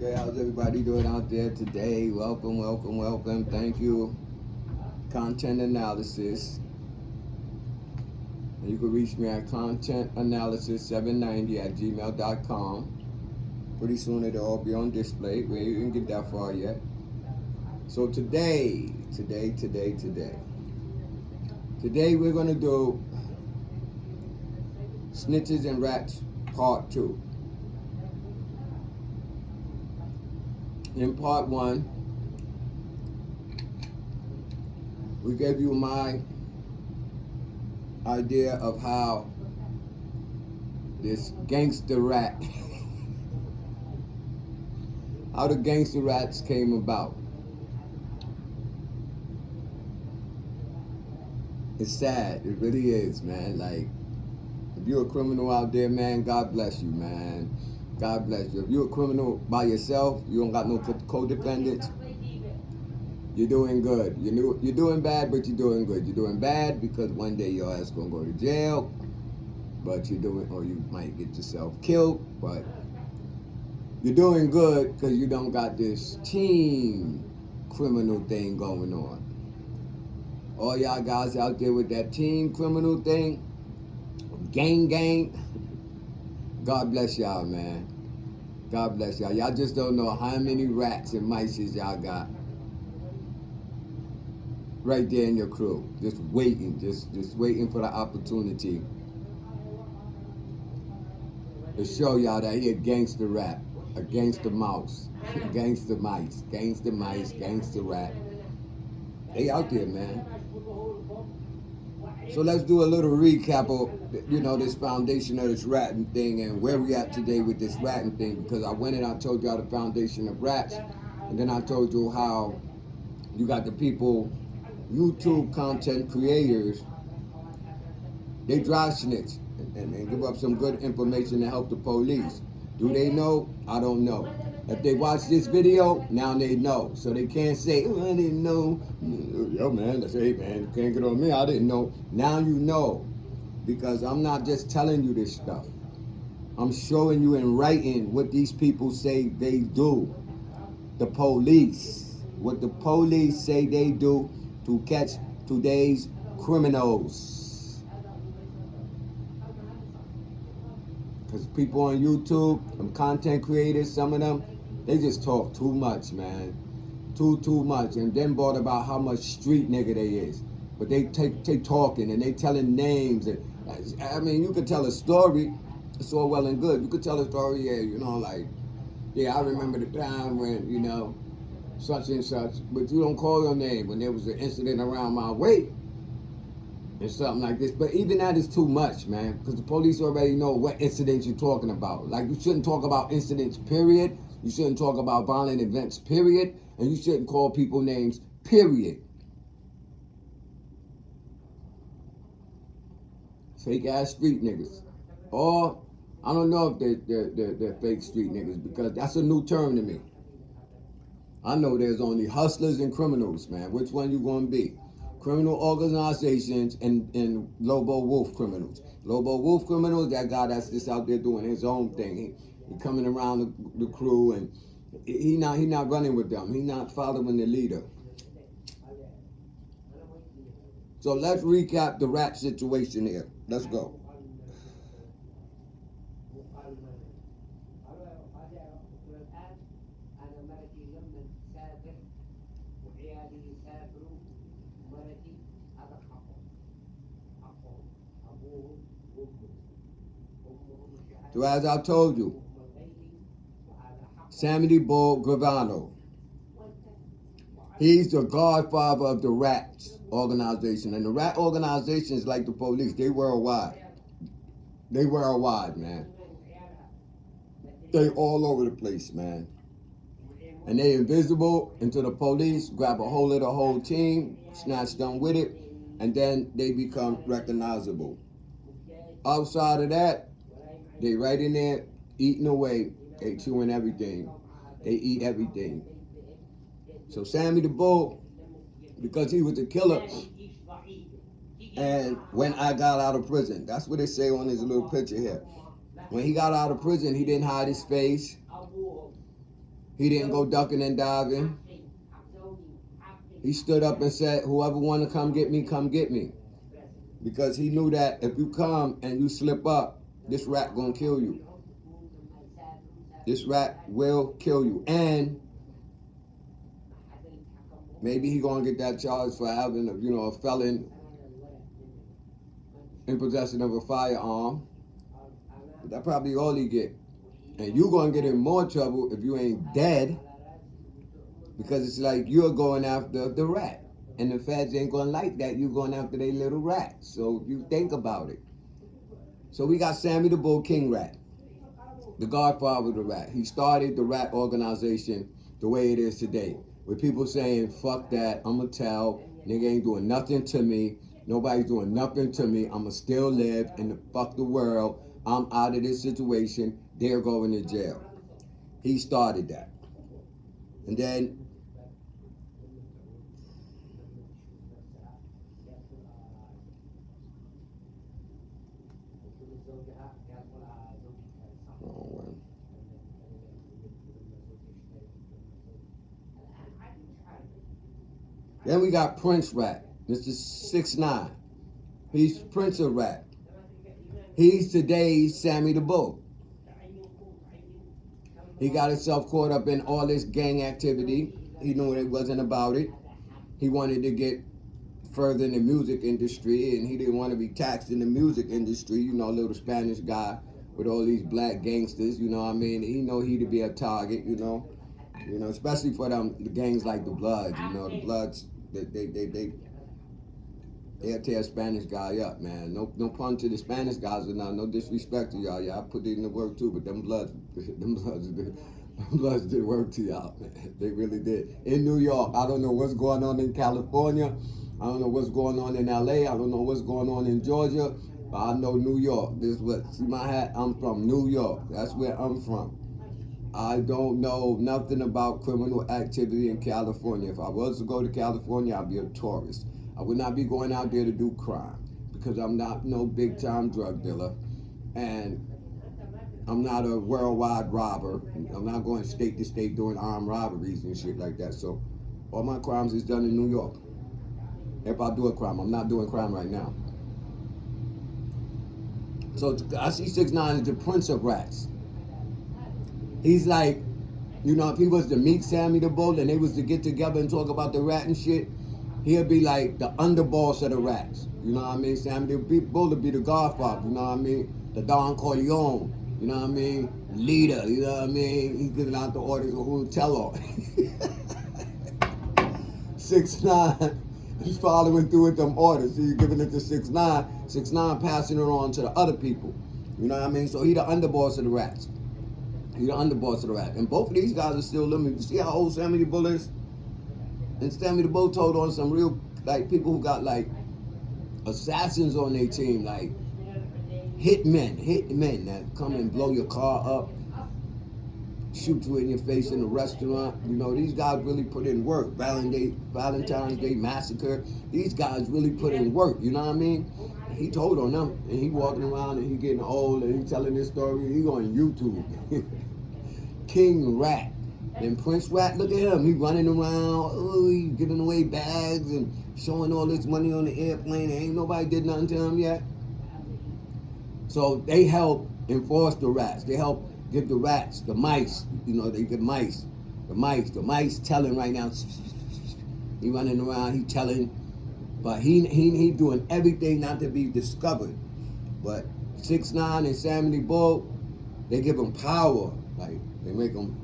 Okay, how's everybody doing out there today? Welcome, welcome, welcome. Thank you. Content analysis. And you can reach me at contentanalysis790@gmail.com. Pretty soon it'll all be on display. We didn't get that far yet. So today we're gonna do Snitches and Rats Part 2. In Part 1, we gave you my idea of how this gangster rat, how the gangster rats came about. It's sad, it really is, man. Like, if you're a criminal out there, man, God bless you, man. God bless you. If you're a criminal by yourself, you don't got no codependents, you're doing good. You're doing bad, but you're doing good. You're doing bad because one day your ass gonna go to jail, but you're doing, or you might get yourself killed, but you're doing good because you don't got this team criminal thing going on. All y'all guys out there with that team criminal thing, gang, God bless y'all, man. God bless y'all. Y'all just don't know how many rats and mice y'all got right there in your crew, just waiting, just waiting for the opportunity to show y'all that he a gangster rat, a gangster mouse, gangster mice, gangster rat. They out there, man. So let's do a little recap of, this foundation of this ratting thing and where we at today with this ratting thing, because I went and I told y'all the foundation of rats, and then I told you how you got the people, YouTube content creators, they dry snitch and give up some good information to help the police. Do they know? I don't know. If they watch this video, now they know. So they can't say, oh, I didn't know. Yo, man, that's hey, man, you can't get on me. I didn't know. Now you know. Because I'm not just telling you this stuff. I'm showing you in writing what these people say they do. The police. What the police say they do to catch today's criminals. Because people on YouTube, some content creators, some of them, they just talk too much, man. Too much. And then brought about how much street nigga they is. But they talking and they telling names. And I mean, you could tell a story. It's all well and good. You could tell a story, I remember the time when, such and such. But you don't call your name when there was an incident around my way. Or something like this. But even that is too much, man, because the police already know what incidents you're talking about. Like, you shouldn't talk about incidents, period. You shouldn't talk about violent events, period. And you shouldn't call people names, period. Fake ass street niggas. Or, I don't know if they're fake street niggas, because that's a new term to me. I know there's only hustlers and criminals, man. Which one you gonna be? Criminal organizations and Lobo Wolf criminals. Lobo Wolf criminals, that guy that's just out there doing his own thing. He coming around the crew, and he not running with them. He not following the leader. So let's recap the rat situation here. Let's go. So as I told you, Sammy Bull Gravano, he's the godfather of the Rats organization. And the Rat organization is like the police. They worldwide. They worldwide, man. They all over the place, man. And they invisible until the police grab a hold of the whole team, snatch them with it, and then they become recognizable. Outside of that, they right in there eating away. They chewing everything. They eat everything. So Sammy the Bull, because he was a killer, and when I got out of prison, that's what they say on his little picture here. When he got out of prison, he didn't hide his face. He didn't go ducking and diving. He stood up and said, whoever want to come get me, come get me. Because he knew that if you come and you slip up, this rat gonna kill you. This rat will kill you. And maybe he gonna get that charge for having, a felon in possession of a firearm. But that's probably all he get. And you gonna get in more trouble if you ain't dead, because it's like you're going after the rat. And the feds ain't gonna like that. You're going after their little rat. So you think about it. So we got Sammy the Bull King Rat, the godfather of the rat. He started the rat organization the way it is today, with people saying, fuck that, I'ma tell, nigga ain't doing nothing to me, nobody's doing nothing to me, I'ma still live in the fuck the world, I'm out of this situation, they're going to jail. He started that. And then Then we got Prince Rat, Mr. 6ix9ine. He's Prince of Rat. He's today's Sammy the Bull. He got himself caught up in all this gang activity. He knew it wasn't about it. He wanted to get further in the music industry, and he didn't want to be taxed in the music industry. Little Spanish guy with all these black gangsters, He know he'd be a target, especially for them the gangs like the Bloods, the Bloods, they'll tear a Spanish guy up, man. No pun to the Spanish guys, or no disrespect to y'all. Yeah, I put it in the work too, but them Bloods did work to y'all, man. They really did. In New York, I don't know what's going on in California. I don't know what's going on in LA. I don't know what's going on in Georgia, but I know New York. See my hat? I'm from New York. That's where I'm from. I don't know nothing about criminal activity in California. If I was to go to California, I'd be a tourist. I would not be going out there to do crime, because I'm not no big time drug dealer, and I'm not a worldwide robber. I'm not going state to state doing armed robberies and shit like that. So all my crimes is done in New York. If I do a crime, I'm not doing crime right now. So I see 6ix9ine as the Prince of Rats. He's like, if he was to meet Sammy the Bull and they was to get together and talk about the rat and shit, he'll be like the underboss of the rats. You know what I mean? Sammy the Bull would be the godfather, you know what I mean? The Don Corleone, you know what I mean? Leader, you know what I mean? He's giving out the orders of who to tell on. 6ix9ine, he's following through with them orders. So you're giving it to 6ix9ine, 6ix9ine passing it on to the other people. You know what I mean? So he the underboss of the rats. He's the underboss of the rat. And both of these guys are still living. You see how old Sammy the Bull is? And Sammy the Bull told on some real, people who got, assassins on their team, hitmen that come and blow your car up, shoot you in your face in a restaurant. These guys really put in work. Valentine's Day Massacre. These guys really put in work, you know what I mean? He told on them, and he walking around and he getting old and he telling this story. He on YouTube. King Rat. And Prince Rat, look at him. He running around, he giving away bags and showing all this money on the airplane. And ain't nobody did nothing to him yet. So they help enforce the rats. They help give the rats, the mice, they get mice. The mice telling right now. He running around, he telling. But he doing everything not to be discovered. But 6ix9ine and Sammy the Bull, they give them power. They make them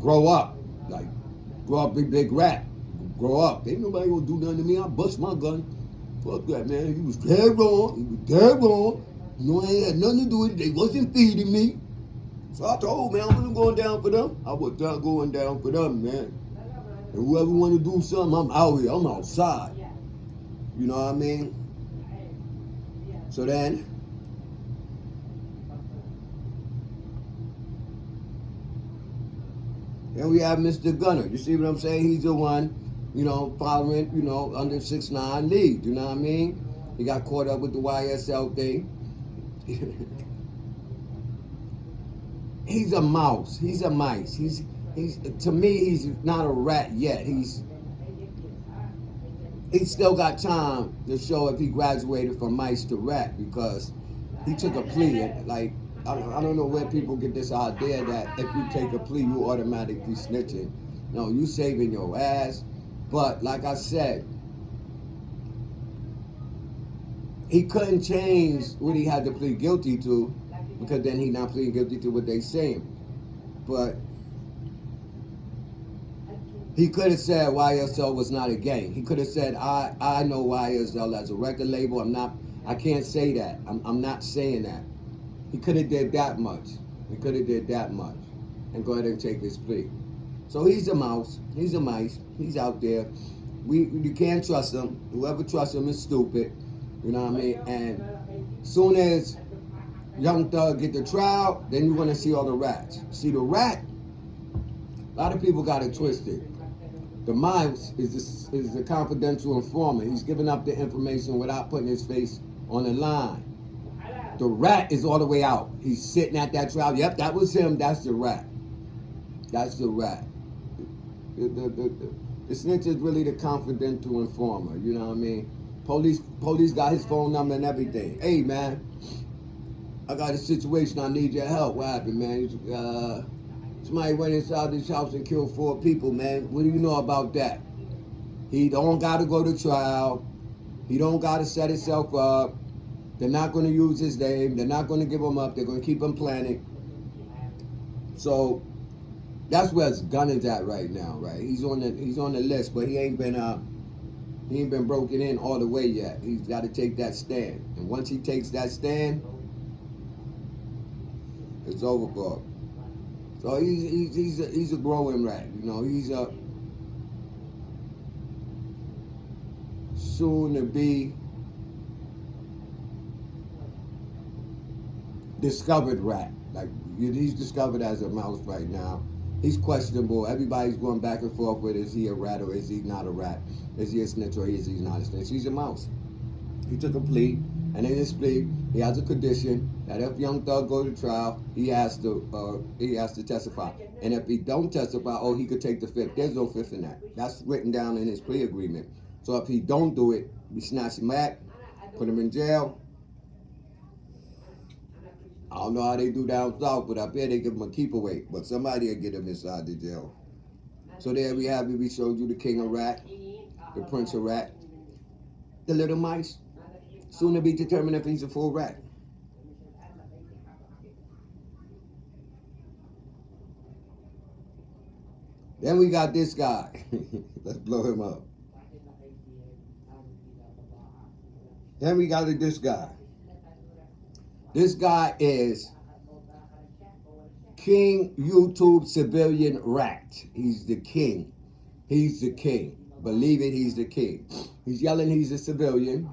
grow up. Grow up, big rat. Grow up. Ain't nobody gonna do nothing to me. I bust my gun. Fuck that, man. He was dead wrong. I ain't had nothing to do with it. They wasn't feeding me. So I told, man, I wasn't going down for them. I was not going down for them, man. And whoever want to do something, I'm out here. I'm outside. You know what I mean? So then we have Mr. Gunner. You see what I'm saying? He's the one, following, under 6ix9ine lead. You know what I mean? He got caught up with the YSL thing. He's a mouse. He's a mice. To me, he's not a rat yet. He's still got time to show if he graduated from mice to rat because he took a plea. And like, I don't know where people get this idea that if you take a plea, you automatically snitching. No, you saving your ass. But like I said, he couldn't change what he had to plead guilty to because then he not pleading guilty to what they saying. But he could have said YSL was not a gang. He could have said I know YSL as a record label. I can't say that. I'm not saying that. He could have did that much. He could have did that much and go ahead and take his plea. So he's a mouse. He's a mice. He's out there. You can't trust him. Whoever trusts him is stupid. You know what I mean? And soon as Young Thug get the trial, then you want to see all the rats. See the rat? A lot of people got it twisted. The mouse is a confidential informant. He's giving up the information without putting his face on the line. The rat is all the way out. He's sitting at that trial. Yep, that was him. That's the rat. That's the rat. The snitch is really the confidential informer. You know what I mean? Police got his phone number and everything. Hey, man, I got a situation. I need your help. What happened, man? Somebody went inside this house and killed 4 people, man. What do you know about that? He don't got to go to trial. He don't got to set himself up. They're not going to use his name. They're not going to give him up. They're going to keep him planning. So that's where his gun is at right now, right? He's on the list, but he ain't been broken in all the way yet. He's got to take that stand, and once he takes that stand, it's over for him. So he's a growing rat, you know. He's a soon to be discovered rat. Like he's discovered as a mouse right now. He's questionable. Everybody's going back and forth with is he a rat or is he not a rat? Is he a snitch or is he not a snitch? He's a mouse. He took a plea, and in his plea, he has a condition that if Young Thug go to trial, he has to testify. And if he don't testify, he could take the fifth. There's no fifth in that. That's written down in his plea agreement. So if he don't do it, we snatch him back, put him in jail. I don't know how they do down south, but up here they give him a keep away. But somebody will get him inside the jail. So there we have it. We showed you the king of rat, the prince of rat, the little mice. Soon to be determined if he's a full rat. Then we got this guy. Let's blow him up. Then we got this guy. This guy is King YouTube Civilian Rat. He's the king. He's the king. Believe it, he's the king. He's yelling he's a civilian.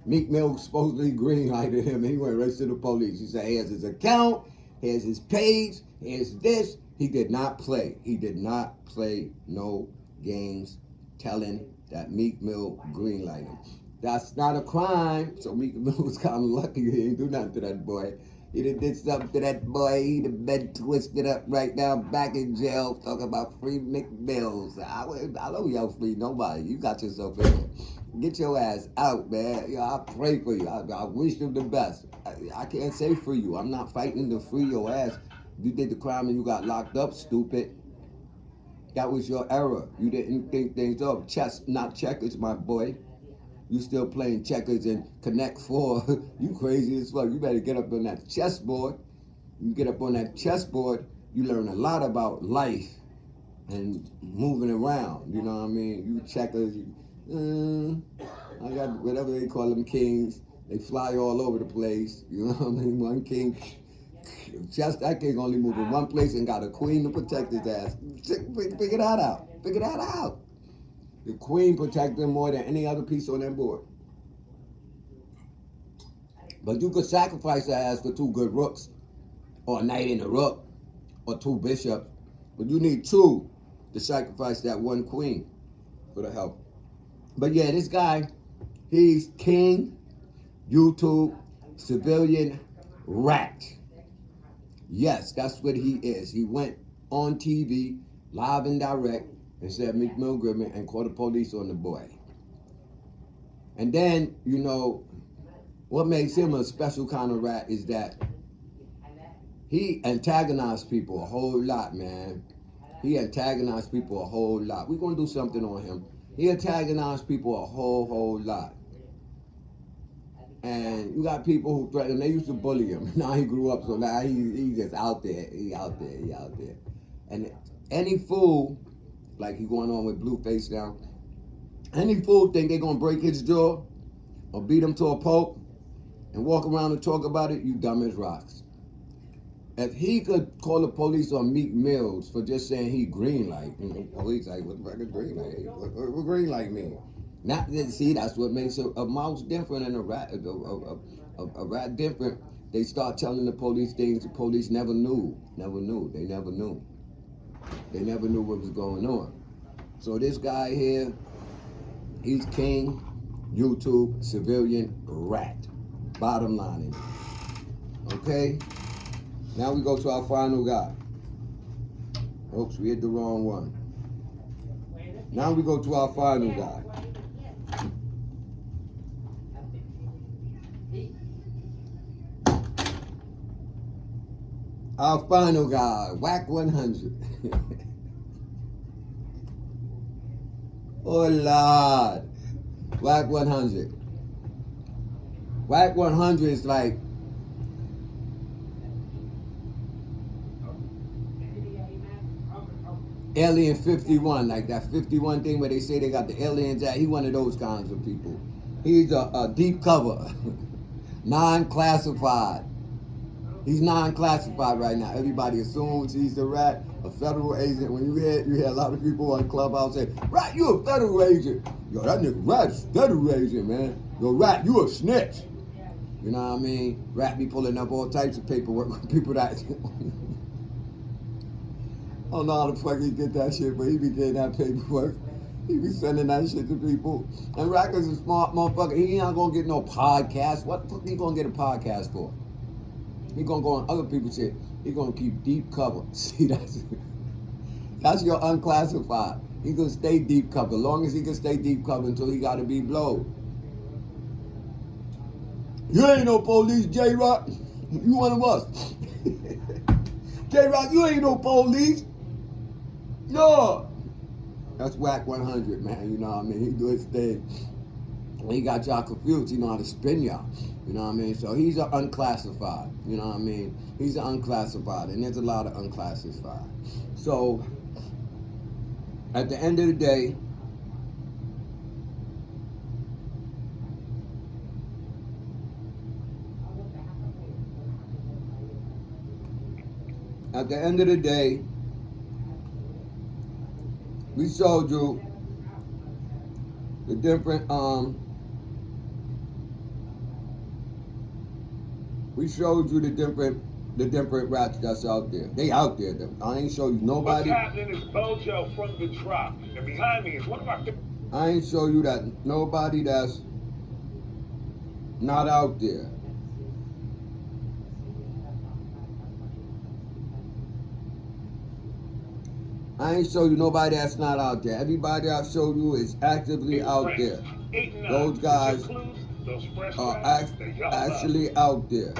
Meek Mill supposedly green-lighted him, and he went right to the police. He said, here's his account, here's his page, here's this. He did not play. He did not play no games telling that Meek Mill green-lighted him. That's not a crime. So Meek Mill was kind of lucky he didn't do nothing to that boy. He did something to that boy. He'd have been twisted up right now, back in jail, talking about free McMills. I don't yell free nobody. You got yourself in there. Get your ass out, man. I pray for you. I wish you the best. I can't say free you. I'm not fighting to free your ass. You did the crime and you got locked up, stupid. That was your error. You didn't think things up. Chess, not checkers, my boy. You still playing checkers and Connect 4. You crazy as fuck. You better get up on that chessboard. You get up on that chessboard, you learn a lot about life and moving around. You know what I mean? You checkers, I got whatever they call them kings. They fly all over the place. You know what I mean? One king, just that king only move in one place and got a queen to protect his ass. Figure that out. Figure that out. The queen protects him more than any other piece on that board. But you could sacrifice that ass for 2 good rooks, or a knight in the rook, or 2 bishops. But you need 2 to sacrifice that 1 queen for the help. But yeah, this guy, he's King YouTube Civilian Rat. Yes, that's what he is. He went on TV live and direct, and said Meek Mill Goodman and called the police on the boy. And then, you know, what makes him a special kind of rat is that he antagonized people a whole lot, man. He antagonized people a whole lot. We're going to do something on him. He antagonized people a whole lot. And you got people who threaten him. They used to bully him. Now he grew up, so now he just out there. He out there. And any fool, like he going on with Blueface now, any fool think they going to break his jaw or beat him to a pulp and walk around and talk about it, you dumb as rocks. If he could call the police on Meek Mills for just saying he green light, you know, police like, what the fuck is green light? What green light mean? Not see, that's what makes a mouse different and a rat different. They start telling the police things the police never knew. They never knew what was going on. So this guy here, he's king, YouTube, civilian, rat. Bottom line. Okay? Now we go to our final guy. Oops, we hit the wrong one. Now we go to our final guy. Our final guy, Whack 100. Oh Lord. Whack 100. Whack 100 is like Alien 51, like that 51 thing where they say they got the aliens at. He one of those kinds of people. He's a deep cover, non-classified. He's non-classified right now. Everybody assumes he's a rat, a federal agent. When you hear a lot of people on Clubhouse say, "Rat, you a federal agent." Yo, that nigga Rat's federal agent, man. Yo, Rat, you a snitch. You know what I mean? Rat be pulling up all types of paperwork with people that I don't know how the fuck he get that shit, but he be getting that paperwork. He be sending that shit to people. And Rat is a smart motherfucker. He not gonna get no podcast. What the fuck he gonna get a podcast for? He gonna go on other people's shit. He gonna keep deep cover. See, that's your unclassified. He gonna stay deep cover. As long as he can stay deep cover until he gotta be blowed. You ain't no police, J-Rock. You one of us. J-Rock, you ain't no police. No. That's Whack 100, man. You know what I mean? He do his thing. He got y'all confused. He know how to spin y'all. You know what I mean? So he's an unclassified. You know what I mean? He's an unclassified. And there's a lot of unclassified. So, at the end of the day, we showed you the different the different rats that's out there. They out there though. I ain't show you nobody. What's happening is Bojo from the drop. And behind me is one of our I ain't show you that nobody that's not out there. I ain't show you nobody that's not out there. Everybody I've showed you is actively out there. Those guys are actually out there.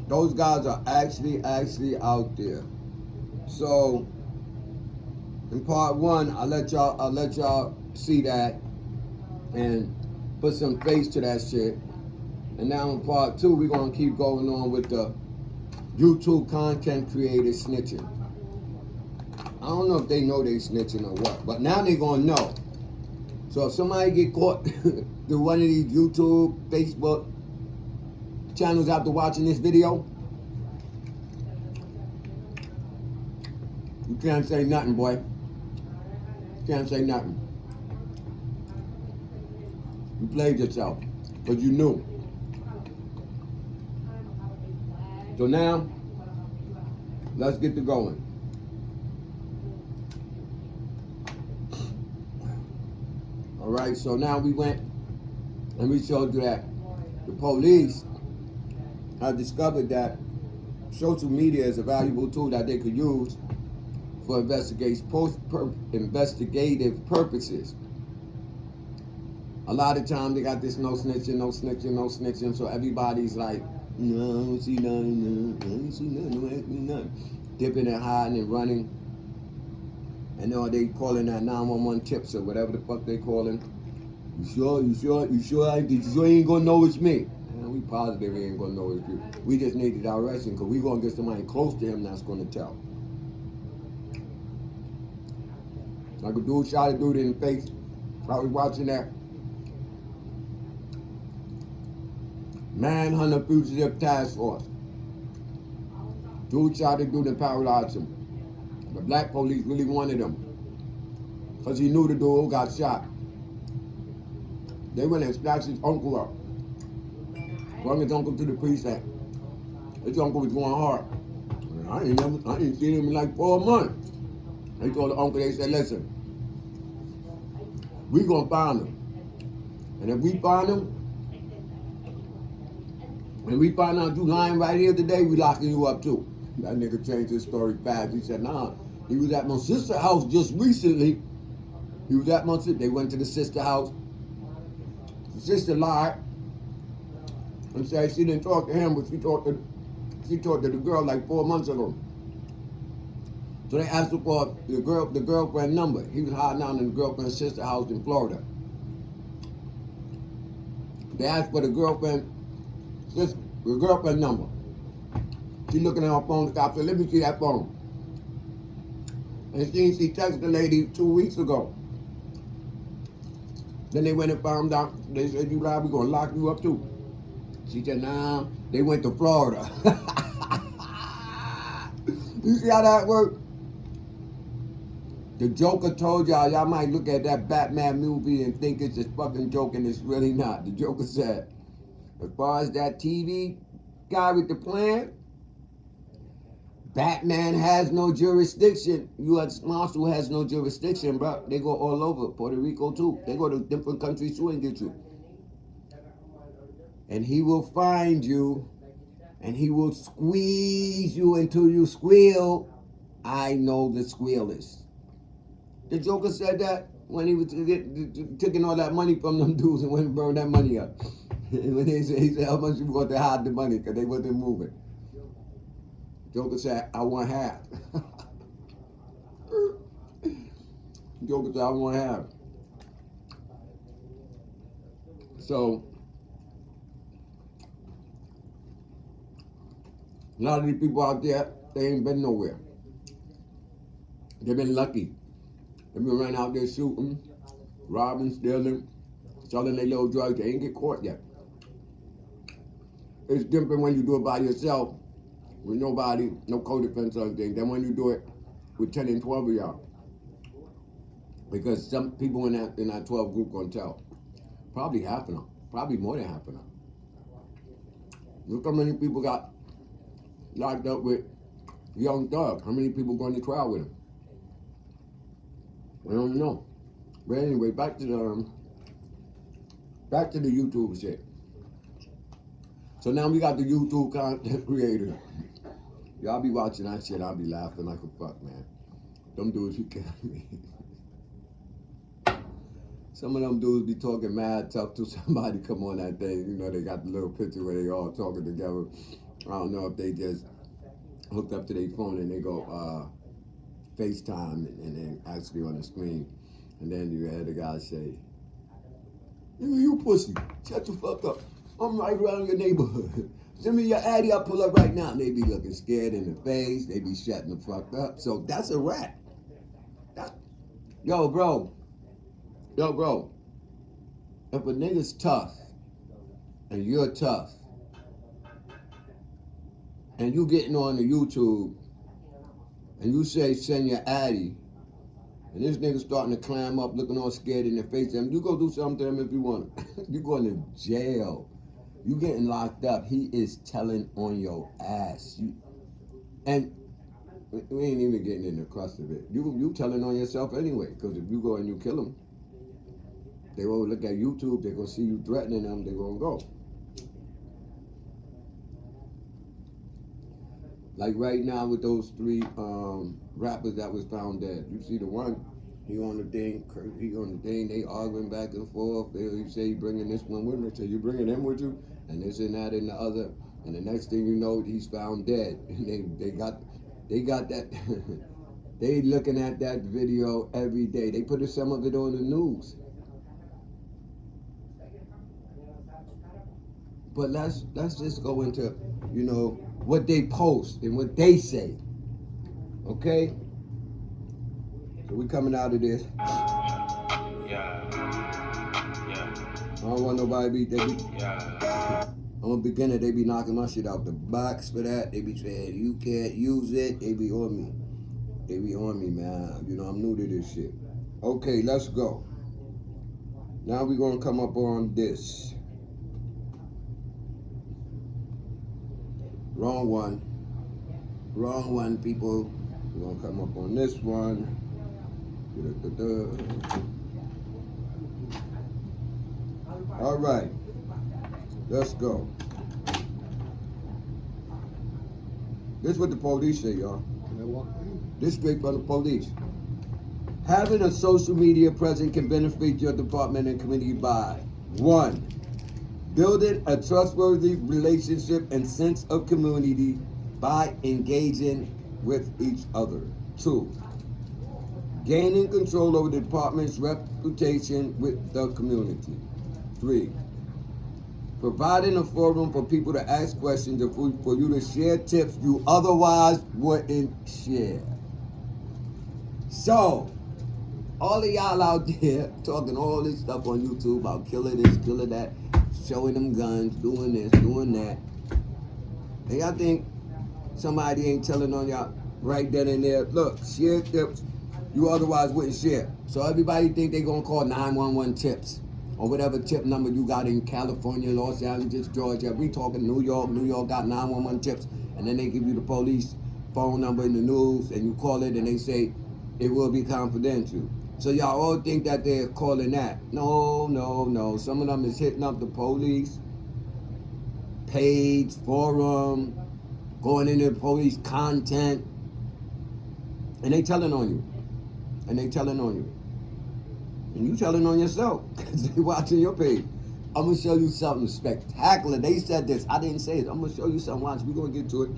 Those guys are actually out there. So in part one, I'll let y'all see that and put some face to that shit. And now in part two, we're gonna keep going on with the YouTube content creators snitching. I don't know if they know they snitching or what, but now they gonna know. So if somebody get caught through one of these YouTube, Facebook channels after watching this video, you can't say nothing, boy. You can't say nothing. You played yourself, because you knew. So now, let's get to going. All right, so now we went and we showed you that the police have discovered that social media is a valuable tool that they could use for investigative purposes. A lot of times they got this no snitching, no snitching, no snitching, so everybody's like, no, I don't see nothing, I don't see nothing, don't ask me nothing. Dipping and hiding and running. And or they calling that 911 tips or whatever the fuck they calling. You sure you ain't gonna know it's me? Man, we positive he ain't gonna know it's you. We just need the direction because we gonna get somebody close to him that's gonna tell. Like a dude shot a dude in the face. I was watching that Manhunter Fugitive Task Force. Dude shot a dude and paralyzed him. The black police really wanted him because he knew the dude got shot. They went and snatched his uncle up. Brought his uncle to the precinct. His uncle was going hard. I ain't seen him in like 4 months. They told the uncle, they said, listen, we gonna find him. And if we find him, and we find out you lying right here today, we locking you up too. That nigga changed his story fast. He said, nah, he was at my sister's house just recently. He was at my sister. They went to the sister house. The sister lied and said she didn't talk to him, but she talked to the girl like 4 months ago. So they asked her for the girlfriend number. He was hiding out in the girlfriend's sister house in Florida. They asked for the girlfriend number. She looking at her phone. The cop said, let me see that phone. And she texted the lady 2 weeks ago. Then they went and found out. They said, you lied, we're going to lock you up too. She said, nah, they went to Florida. You see how that worked? The Joker told y'all might look at that Batman movie and think it's a fucking joke, and it's really not. The Joker said, as far as that TV guy with the plan, Batman has no jurisdiction. U.S. Marshal has no jurisdiction, bro. They go all over. Puerto Rico, too. They go to different countries, too, and get you. And he will find you, and he will squeeze you until you squeal. I know the squealers. The Joker said that when he was taking all that money from them dudes and went and burned that money up. When he said how much you want to hide the money because they wasn't moving. Joker said, I want half. Joker said, I want half. So, a lot of these people out there, they ain't been nowhere. They've been lucky. They've been running out there shooting, robbing, stealing, selling their little drugs. They ain't get caught yet. It's different when you do it by yourself with nobody, no co-defense or anything, than when you do it with 10 and 12 of y'all. Because some people in that 12 group gonna tell. Probably half of them. Probably more than half of them. Look how many people got locked up with Young Thug. How many people going to trial with him? I don't know. But anyway, back to the YouTube shit. So now we got the YouTube content creator. Y'all be watching that shit, I'll be laughing like a fuck, man. Them dudes be killing me. Some of them dudes be talking mad tough till somebody come on that thing. You know, they got the little picture where they all talking together. I don't know if they just hooked up to their phone and they go FaceTime and then actually on the screen. And then you had the guy say, you pussy, shut the fuck up. I'm right around your neighborhood. Send me your addy, I'll pull up right now. And they be looking scared in the face. They be shutting the fuck up. So that's a rat. Yo, bro. If a nigga's tough and you're tough and you getting on the YouTube and you say send your addy and this nigga starting to climb up looking all scared in the face, and you go do something to him if you want. You going to jail. You getting locked up. He is telling on your ass. And we ain't even getting in the crust of it. You telling on yourself anyway, because if you go and you kill him, they will look at YouTube, they're going to see you threatening them, they're going to go. Like right now with those three rappers that was found dead. You see the one, he on the thing, they arguing back and forth. He say he bringing this one with him. They say you bringing him with you, and this and that and the other. And the next thing you know, he's found dead. And they got that. They looking at that video every day. They put some of it on the news. But let's just go into, what they post and what they say. Okay? So we coming out of this. Yeah. I don't want nobody to be Yeah. I'm a beginner, they be knocking my shit out the box for that. They be saying you can't use it. They be on me. They be on me, man. I'm new to this shit. Okay, let's go. Now we gonna come up on this. Wrong one, people. We're gonna come up on this one. All right, let's go. This is what the police say, y'all. This straight from the police. Having a social media presence can benefit your department and community by 1. Building a trustworthy relationship and sense of community by engaging with each other. 2. Gaining control over the department's reputation with the community. 3. Providing a forum for people to ask questions and for you to share tips you otherwise wouldn't share. So, all of y'all out there talking all this stuff on YouTube about killing this, killing that, showing them guns, doing this, doing that. And y'all think somebody ain't telling on y'all right then and there, look, share tips you otherwise wouldn't share. So everybody think they gonna call 911 tips or whatever tip number you got in California, Los Angeles, Georgia. We talking New York got 911 tips, and then they give you the police phone number in the news, and you call it and they say it will be confidential. So y'all all think that they're calling that. No. Some of them is hitting up the police page, forum, going into the police content, and they telling on you. And you telling on yourself because they watching your page. I'm going to show you something spectacular. They said this. I didn't say it. I'm going to show you something. Watch. We're going to get to it.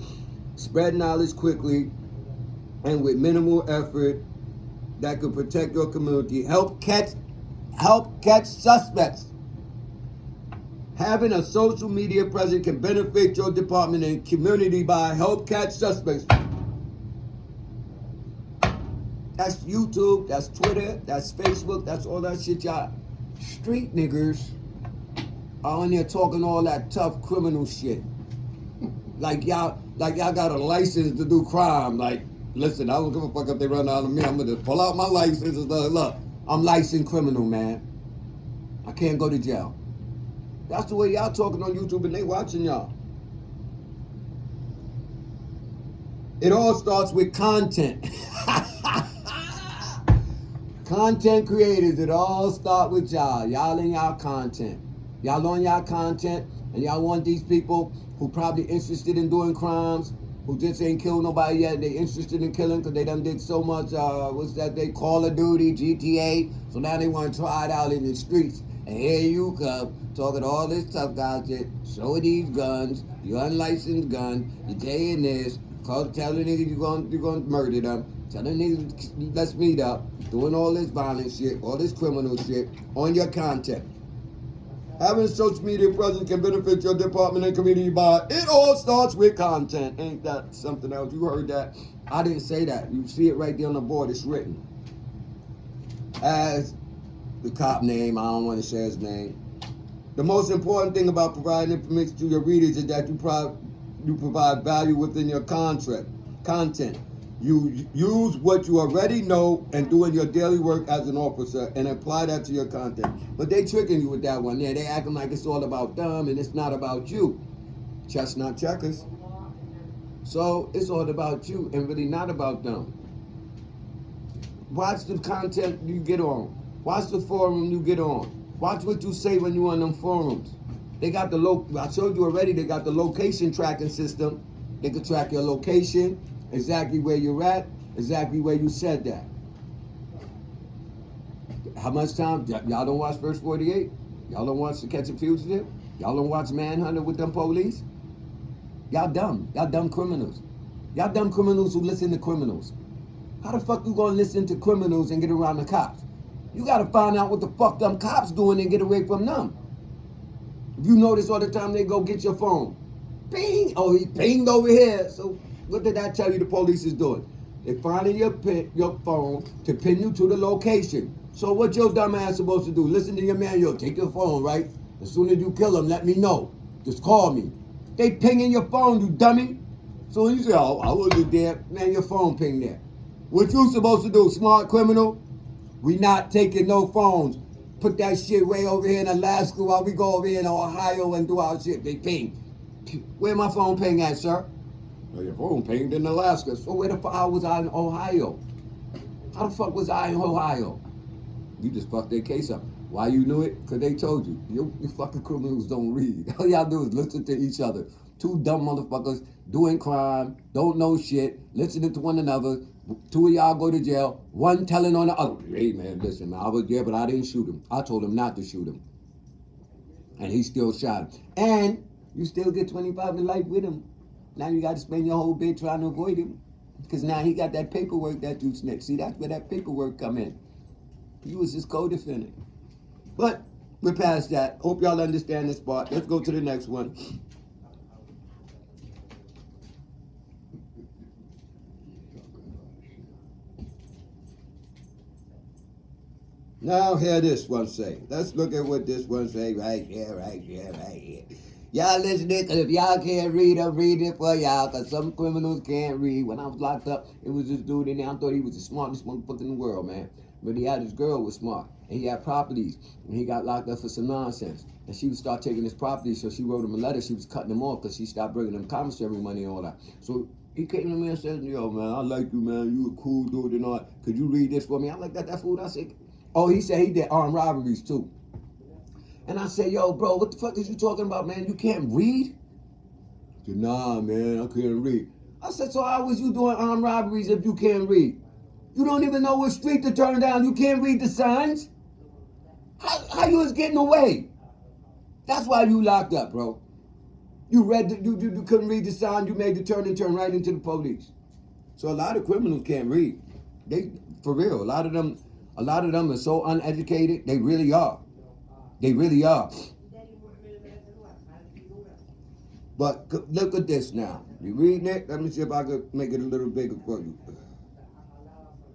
Spread knowledge quickly and with minimal effort that could protect your community. Help catch suspects. Having a social media presence can benefit your department and community by help catch suspects. That's YouTube, that's Twitter, that's Facebook, that's all that shit y'all street niggers are on there talking all that tough criminal shit. Like y'all got a license to do crime. Like, listen, I don't give a fuck if they run out of me. I'm gonna just pull out my license and look, I'm licensed criminal, man. I can't go to jail. That's the way y'all talking on YouTube and they watching y'all. It all starts with content. Content creators, it all start with y'all. Y'all in y'all content. Y'all on y'all content, and y'all want these people who probably interested in doing crimes, who just ain't killed nobody yet, they interested in killing because they done did so much, they Call of Duty, GTA, so now they want to try it out in the streets. And here you come, talking all this tough guy shit, showing these guns, your unlicensed gun, you're saying this, telling niggas you're gonna murder them, telling niggas let's meet up, doing all this violent shit, all this criminal shit on your content. Having a social media presence can benefit your department and community by it all starts with content. Ain't that something else? You heard that? I didn't say that. You see it right there on the board. It's written. As the cop name, I don't want to share his name. The most important thing about providing information to your readers is that you provide value within your content. You use what you already know and doing your daily work as an officer and apply that to your content. But they tricking you with that one. Yeah, they acting like it's all about them and it's not about you. Chestnut checkers. So it's all about you and really not about them. Watch the content you get on. Watch the forum you get on. Watch what you say when you on them forums. They got I showed you already, they got the location tracking system They could track your location, exactly where you're at, exactly where you said that. How much time? Y'all don't watch First 48? Y'all don't watch To Catch a Fugitive? Y'all don't watch Manhunter with them police? Y'all dumb. Y'all dumb criminals. Y'all dumb criminals who listen to criminals. How the fuck you gonna listen to criminals and get around the cops? You gotta find out what the fuck them cops doing and get away from them. If you notice all the time they go get your phone. Ping! Oh, he pinged over here. So what did I tell you the police is doing? They're finding your phone to pin you to the location. So what your dumb ass supposed to do? Listen to your manual. Take your phone, right? As soon as you kill him, let me know. Just call me. They pinging your phone, you dummy. So you say, oh, I wasn't there. Man, your phone pinged there. What you supposed to do, smart criminal? We not taking no phones. Put that shit way over here in Alaska while we go over here in Ohio and do our shit. They ping. Where my phone ping at, sir? Well, your phone pinged in Alaska. So where the fuck was I in Ohio? How the fuck was I in Ohio? You just fucked their case up. Why you knew it? Because they told you. You fucking criminals don't read. All y'all do is listen to each other. Two dumb motherfuckers doing crime, don't know shit, listening to one another. Two of y'all go to jail. One telling on the other. Hey, man, listen, man, I was there, but I didn't shoot him. I told him not to shoot him. And he still shot him. And you still get 25 to life with him. Now you got to spend your whole bit trying to avoid him. Because now he got that paperwork that you snitched. See, that's where that paperwork come in. You was his co-defendant. But we're past that. Hope y'all understand this part. Let's go to the next one. Now hear this one say. Let's look at what this one say right here, right here, right here. Y'all listening? Because if y'all can't read, I'm reading it for y'all. Because some criminals can't read. When I was locked up, it was this dude in there. I thought he was the smartest motherfucker in the world, man. But he had his girl was smart. And he had properties. And he got locked up for some nonsense. And she would start taking his properties. So she wrote him a letter. She was cutting him off because she stopped bringing him commissary money and all that. So he came to me and said, yo, man, I like you, man. You a cool dude and all that. Could you read this for me? I like that fool. I said, oh, he said he did armed robberies too. And I said, yo, bro, what the fuck is you talking about, man? You can't read? He said, nah, man, I can't read. I said, so how was you doing armed robberies if you can't read? You don't even know what street to turn down. You can't read the signs? How you was getting away? That's why you locked up, bro. You you couldn't read the sign. You made the turn and turn right into the police. So a lot of criminals can't read. They, for real, a lot of them are so uneducated. They really are. They really are. But look at this now. You reading it? Let me see if I could make it a little bigger for you.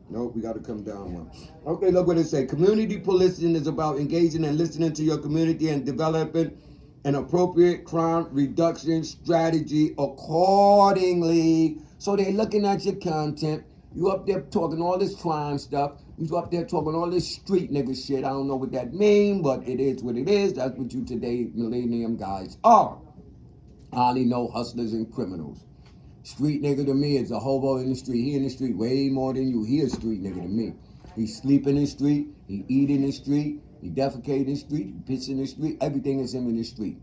Nope, we got to come down one. Okay, look what it say. Community policing is about engaging and listening to your community and developing an appropriate crime reduction strategy accordingly. So they're looking at your content. You up there talking all this crime stuff. You up there talking all this street nigga shit. I don't know what that mean, but it is what it is. That's what you today millennium guys are. I only know hustlers and criminals. Street nigga to me is a hobo in the street. He in the street way more than you. He a street nigga to me. He sleep in the street. He eat in the street. He defecate in the street. He piss in the street. Everything is him in the street.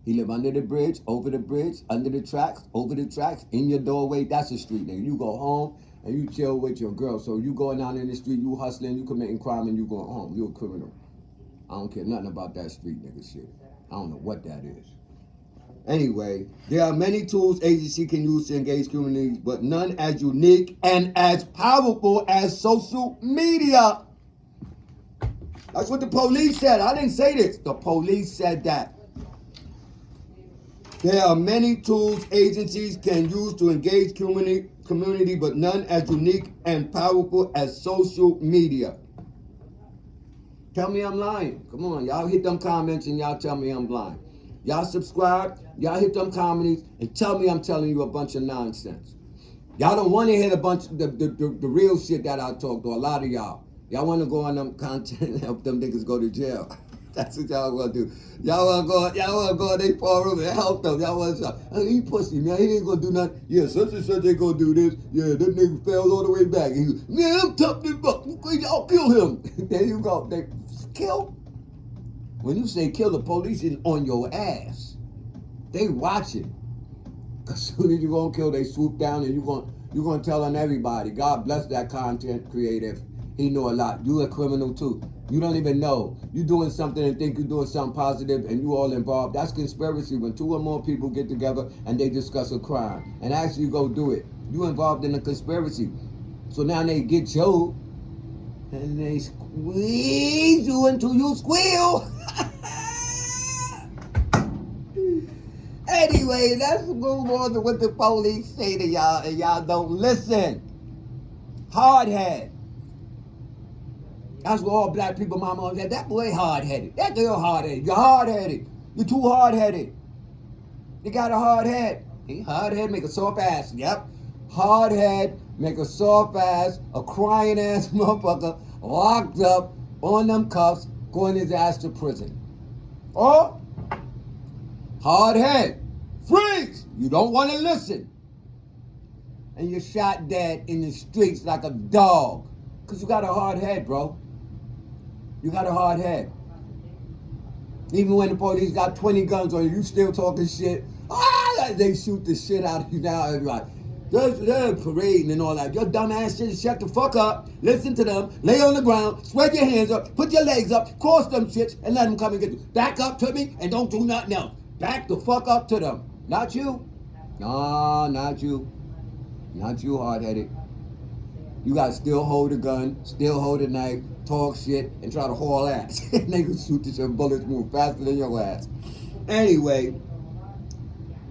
He live under the bridge, over the bridge, under the tracks, over the tracks, in your doorway. That's a street nigga. You go home and you chill with your girl. So you going down in the street, you hustling, you committing crime, and you going home. You a criminal. I don't care nothing about that street nigga shit. I don't know what that is. Anyway, there are many tools agency can use to engage communities, but none as unique and as powerful as social media. That's what the police said. I didn't say this. The police said that. There are many tools agencies can use to engage community, but none as unique and powerful as social media. Tell me I'm lying. Come on, y'all hit them comments and y'all tell me I'm lying. Y'all subscribe, y'all hit them comments and tell me I'm telling you a bunch of nonsense. Y'all don't want to hear a bunch of the real shit that I talk to, a lot of y'all. Y'all want to go on them content and help them niggas go to jail. That's what y'all want to do. Y'all want to go in their forum and help them. Y'all want to say, he pussy, man. He ain't going to do nothing. Yeah, such and such ain't going to do this. Yeah, that nigga fell all the way back. And he goes, man, I'm tough as fuck. Y'all kill him. There you go. They kill. When you say kill, the police is on your ass. They watching. As soon as you're gonna kill, they swoop down and you're gonna tell on everybody. God bless that content creative. He know a lot. You a criminal too. You don't even know. You doing something and think you're doing something positive and you all involved. That's conspiracy. When 2 or more people get together and they discuss a crime and actually go do it. You involved in a conspiracy. So now they get you and they squeeze you until you squeal. Anyway, let's move on to what the police say to y'all, and y'all don't listen. Hardhead. That's what all black people, mama, said. That boy hard-headed. That girl hard-headed. You're hard-headed. You're too hard-headed. You got a hard head. Hard head make a soft ass. Yep. Hard head make a soft ass, a crying ass motherfucker locked up on them cuffs, going his ass to prison. Or hard head, freeze! You don't want to listen. And you're shot dead in the streets like a dog. Because you got a hard head, bro. You got a hard head. Even when the police got 20 guns on you, you still talking shit. Ah, they shoot the shit out of you now. Everybody, they're parading and all that. Your dumb ass shit, shut the fuck up. Listen to them. Lay on the ground. Spread your hands up. Put your legs up. Cross them shits and let them come and get you. Back up to me and don't do nothing else. Back the fuck up to them. Not you. Nah, not you. Not you, hard-headed. You gotta still hold a gun, still hold a knife, talk shit, and try to haul ass. And they can shoot the shit, bullets move faster than your ass. Anyway,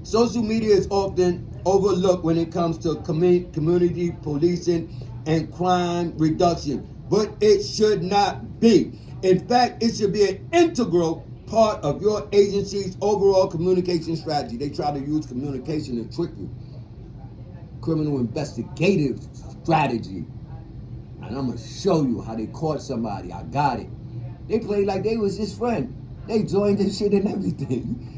social media is often overlooked when it comes to community policing and crime reduction, but it should not be. In fact, it should be an integral part of your agency's overall communication strategy. They try to use communication to trick you. Criminal investigative strategy. And I'm going to show you how they caught somebody. I got it. They played like they was his friend. They joined this shit and everything.